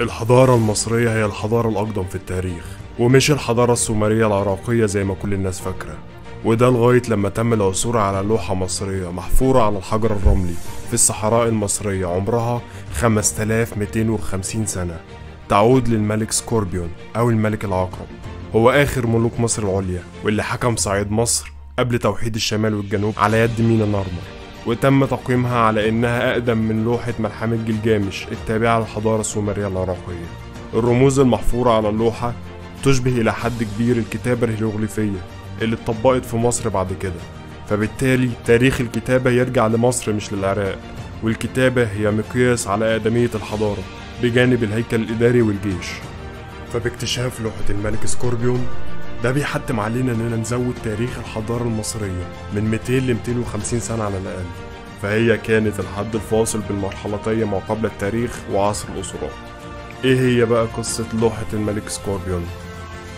الحضارة المصرية هي الحضارة الأقدم في التاريخ، ومش الحضارة السومرية العراقية زي ما كل الناس فاكرة. وده لغاية لما تم العثور على لوحة مصرية محفورة على الحجر الرملي في الصحراء المصرية عمرها 5250 سنة، تعود للملك سكوربيون أو الملك العقرب. هو آخر ملوك مصر العليا، واللي حكم صعيد مصر قبل توحيد الشمال والجنوب على يد مينا نارمر، وتم تقييمها على إنها أقدم من لوحة ملحمة جلجامش التابعة للحضارة السومرية العراقية. الرموز المحفورة على اللوحة تشبه إلى حد كبير الكتابة الهيروغليفية اللي اتطبقت في مصر بعد كده، فبالتالي تاريخ الكتابة يرجع لمصر مش للعراق، والكتابة هي مقياس على أقدمية الحضارة بجانب الهيكل الإداري والجيش. فباكتشاف لوحة الملك سكوربيون ده بيحتم علينا إننا نزود تاريخ الحضارة المصرية من 200 ل 250 سنة على الأقل، فهي كانت الحد الفاصل بين مرحلتي ما قبل التاريخ وعصر الأسرات. إيه هي بقى قصة لوحة الملك سكوربيون؟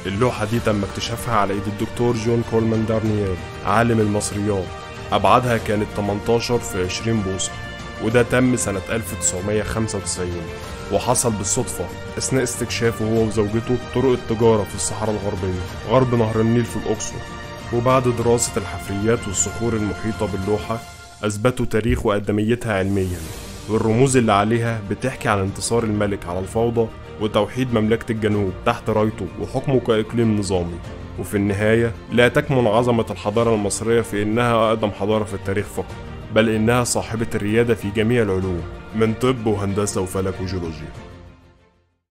اللوحة دي تم اكتشافها على ايد الدكتور جون كولمان دارنيير عالم المصريات. أبعادها كانت 18 في 20 بوصة، وده تم سنة 1995، وحصل بالصدفة أثناء استكشافه هو وزوجته طرق التجارة في الصحراء الغربية غرب نهر النيل في الأقصر. وبعد دراسة الحفريات والصخور المحيطة باللوحة أثبتوا تاريخ وأقدميتها علميا، والرموز اللي عليها بتحكي عن انتصار الملك على الفوضى وتوحيد مملكة الجنوب تحت رايته وحكمه كإقليم نظامي. وفي النهاية لا تكمن عظمة الحضارة المصرية في إنها أقدم حضارة في التاريخ فقط، بل إنها صاحبة الريادة في جميع العلوم من طب وهندسة وفلك وجيولوجيا.